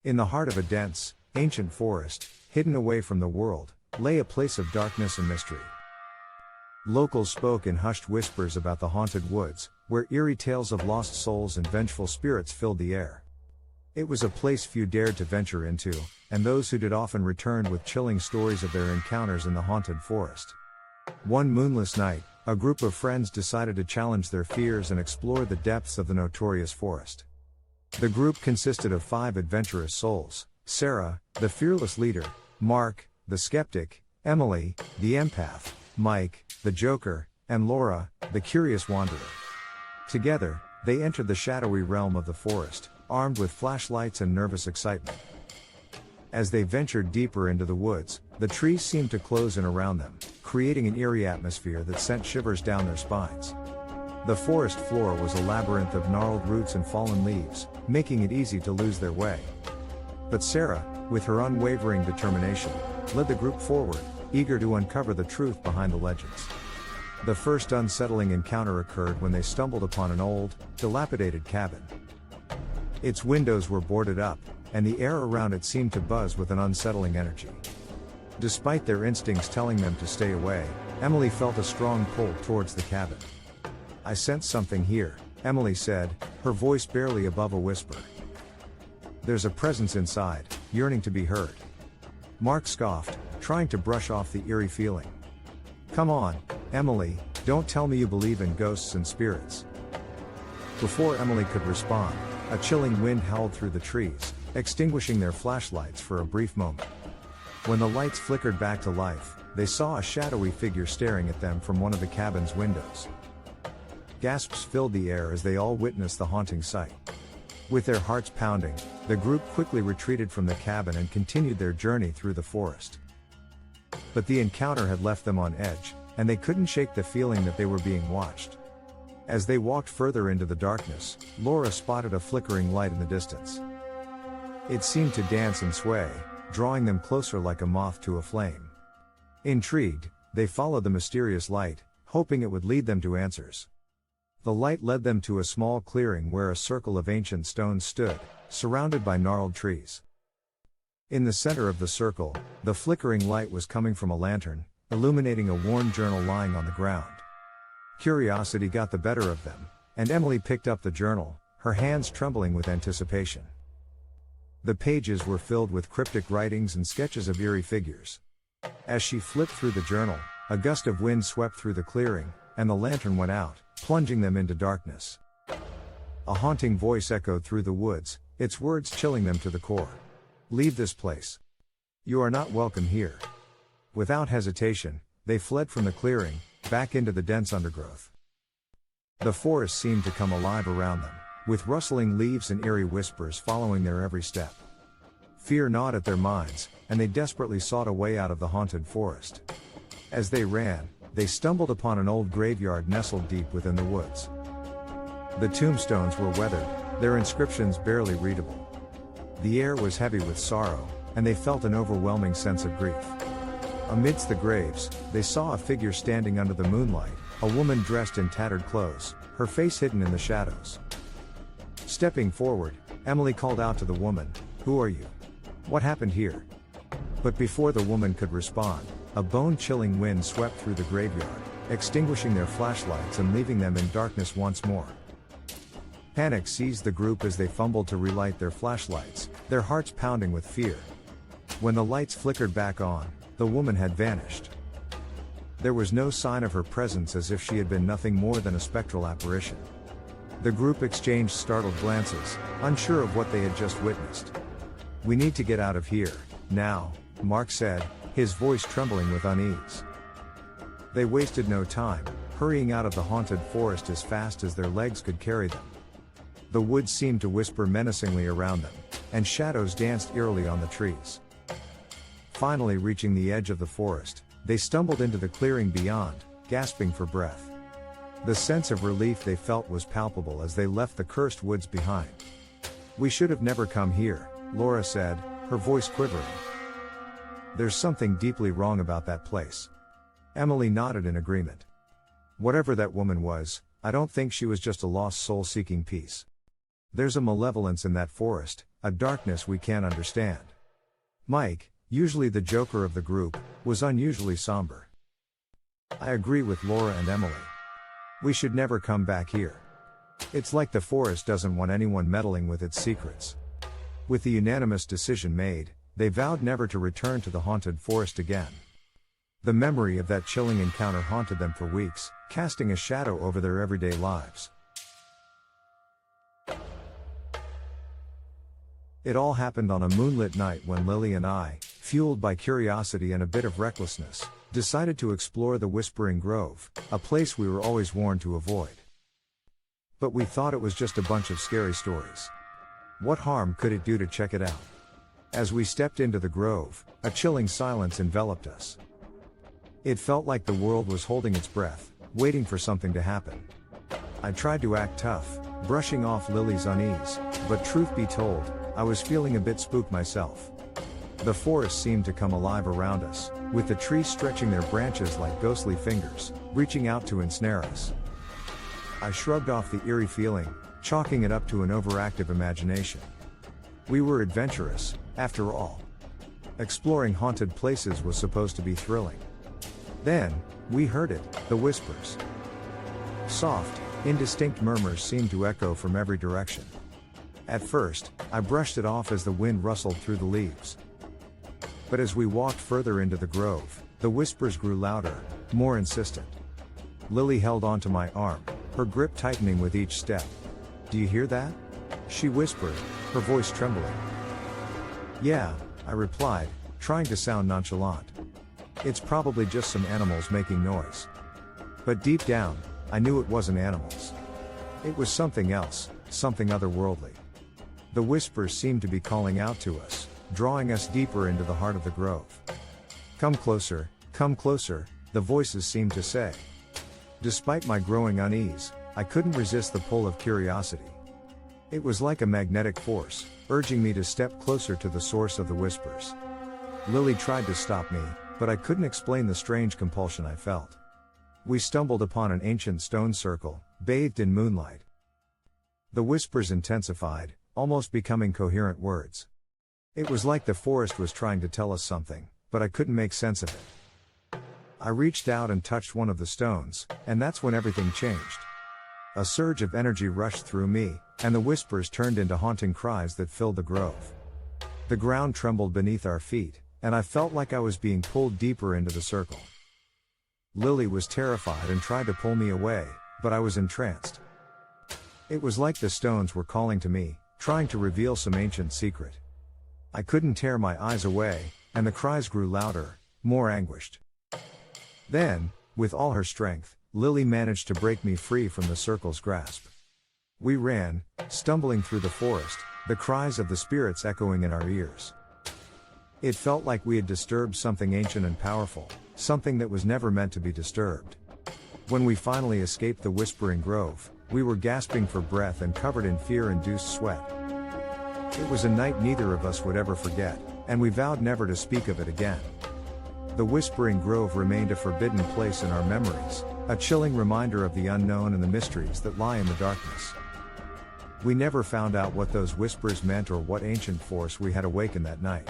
In the heart of a dense, ancient forest, hidden away from the world, lay a place of darkness and mystery. Locals spoke in hushed whispers about the haunted woods, where eerie tales of lost souls and vengeful spirits filled the air. It was a place few dared to venture into, and those who did often returned with chilling stories of their encounters in the haunted forest. One moonless night, a group of friends decided to challenge their fears and explore the depths of the notorious forest. The group consisted of 5 adventurous souls: Sarah, the fearless leader; Mark, the skeptic; Emily, the empath; Mike, the joker; and Laura, the curious wanderer. Together, they entered the shadowy realm of the forest, armed with flashlights and nervous excitement. As they ventured deeper into the woods, the trees seemed to close in around them, creating an eerie atmosphere that sent shivers down their spines. The forest floor was a labyrinth of gnarled roots and fallen leaves, making it easy to lose their way. But Sarah, with her unwavering determination, led the group forward, eager to uncover the truth behind the legends. The first unsettling encounter occurred when they stumbled upon an old, dilapidated cabin. Its windows were boarded up, and the air around it seemed to buzz with an unsettling energy. Despite their instincts telling them to stay away, Emily felt a strong pull towards the cabin. "I sense something here," Emily said, her voice barely above a whisper. "There's a presence inside, yearning to be heard." Mark scoffed, trying to brush off the eerie feeling. "Come on, Emily, don't tell me you believe in ghosts and spirits." Before Emily could respond, a chilling wind howled through the trees, extinguishing their flashlights for a brief moment. When the lights flickered back to life, they saw a shadowy figure staring at them from one of the cabin's windows. Gasps filled the air as they all witnessed the haunting sight. With their hearts pounding, the group quickly retreated from the cabin and continued their journey through the forest. But the encounter had left them on edge, and they couldn't shake the feeling that they were being watched. As they walked further into the darkness, Laura spotted a flickering light in the distance. It seemed to dance and sway, drawing them closer like a moth to a flame. Intrigued, they followed the mysterious light, hoping it would lead them to answers. The light led them to a small clearing where a circle of ancient stones stood, surrounded by gnarled trees. In the center of the circle, the flickering light was coming from a lantern, illuminating a worn journal lying on the ground. Curiosity got the better of them, and Emily picked up the journal, her hands trembling with anticipation. The pages were filled with cryptic writings and sketches of eerie figures. As she flipped through the journal, a gust of wind swept through the clearing, and the lantern went out, plunging them into darkness. A haunting voice echoed through the woods, its words chilling them to the core. "Leave this place. You are not welcome here." Without hesitation, they fled from the clearing, back into the dense undergrowth. The forest seemed to come alive around them, with rustling leaves and eerie whispers following their every step. Fear gnawed at their minds, and they desperately sought a way out of the haunted forest. As they ran, they stumbled upon an old graveyard nestled deep within the woods. The tombstones were weathered, their inscriptions barely readable. The air was heavy with sorrow, and they felt an overwhelming sense of grief. Amidst the graves, they saw a figure standing under the moonlight, a woman dressed in tattered clothes, her face hidden in the shadows. Stepping forward, Emily called out to the woman, "Who are you? What happened here?" But before the woman could respond, a bone-chilling wind swept through the graveyard, extinguishing their flashlights and leaving them in darkness once more. Panic seized the group as they fumbled to relight their flashlights, their hearts pounding with fear. When the lights flickered back on, the woman had vanished. There was no sign of her presence, as if she had been nothing more than a spectral apparition. The group exchanged startled glances, unsure of what they had just witnessed. "We need to get out of here, now," Mark said, his voice trembling with unease. They wasted no time, hurrying out of the haunted forest as fast as their legs could carry them. The woods seemed to whisper menacingly around them, and shadows danced eerily on the trees. Finally reaching the edge of the forest, they stumbled into the clearing beyond, gasping for breath. The sense of relief they felt was palpable as they left the cursed woods behind. "We should have never come here," Laura said, her voice quivering. "There's something deeply wrong about that place." Emily nodded in agreement. "Whatever that woman was, I don't think she was just a lost soul seeking peace. There's a malevolence in that forest, a darkness we can't understand. Mike, usually the joker of the group, was unusually somber. I agree with Laura and Emily. We should never come back here. It's like the forest doesn't want anyone meddling with its secrets. With the unanimous decision made, they vowed never to return to the haunted forest again. The memory of that chilling encounter haunted them for weeks, casting a shadow over their everyday lives. It all happened on a moonlit night when Lily and I, fueled by curiosity and a bit of recklessness, decided to explore the Whispering Grove, a place we were always warned to avoid. But we thought it was just a bunch of scary stories. What harm could it do to check it out? As we stepped into the grove, a chilling silence enveloped us. It felt like the world was holding its breath, waiting for something to happen. I tried to act tough, brushing off Lily's unease, but truth be told, I was feeling a bit spooked myself. The forest seemed to come alive around us, with the trees stretching their branches like ghostly fingers, reaching out to ensnare us. I shrugged off the eerie feeling, chalking it up to an overactive imagination. We were adventurous, after all. Exploring haunted places was supposed to be thrilling. Then, we heard it, the whispers. Soft, indistinct murmurs seemed to echo from every direction. At first, I brushed it off as the wind rustled through the leaves. But as we walked further into the grove, the whispers grew louder, more insistent. Lily held onto my arm, her grip tightening with each step. "Do you hear that?" she whispered, her voice trembling. "Yeah," I replied, trying to sound nonchalant. "It's probably just some animals making noise." But deep down, I knew it wasn't animals. It was something else, something otherworldly. The whispers seemed to be calling out to us, drawing us deeper into the heart of the grove. Come closer," the voices seemed to say. Despite my growing unease, I couldn't resist the pull of curiosity. It was like a magnetic force, urging me to step closer to the source of the whispers. Lily tried to stop me, but I couldn't explain the strange compulsion I felt. We stumbled upon an ancient stone circle, bathed in moonlight. The whispers intensified, almost becoming coherent words. It was like the forest was trying to tell us something, but I couldn't make sense of it. I reached out and touched one of the stones, and that's when everything changed. A surge of energy rushed through me, and the whispers turned into haunting cries that filled the grove. The ground trembled beneath our feet, and I felt like I was being pulled deeper into the circle. Lily was terrified and tried to pull me away, but I was entranced. It was like the stones were calling to me, trying to reveal some ancient secret. I couldn't tear my eyes away, and the cries grew louder, more anguished. Then, with all her strength, Lily managed to break me free from the circle's grasp. We ran, stumbling through the forest, the cries of the spirits echoing in our ears. It felt like we had disturbed something ancient and powerful, something that was never meant to be disturbed. When we finally escaped the Whispering Grove, we were gasping for breath and covered in fear-induced sweat. It was a night neither of us would ever forget, and we vowed never to speak of it again. The Whispering Grove remained a forbidden place in our memories, a chilling reminder of the unknown and the mysteries that lie in the darkness. We never found out what those whispers meant or what ancient force we had awakened that night.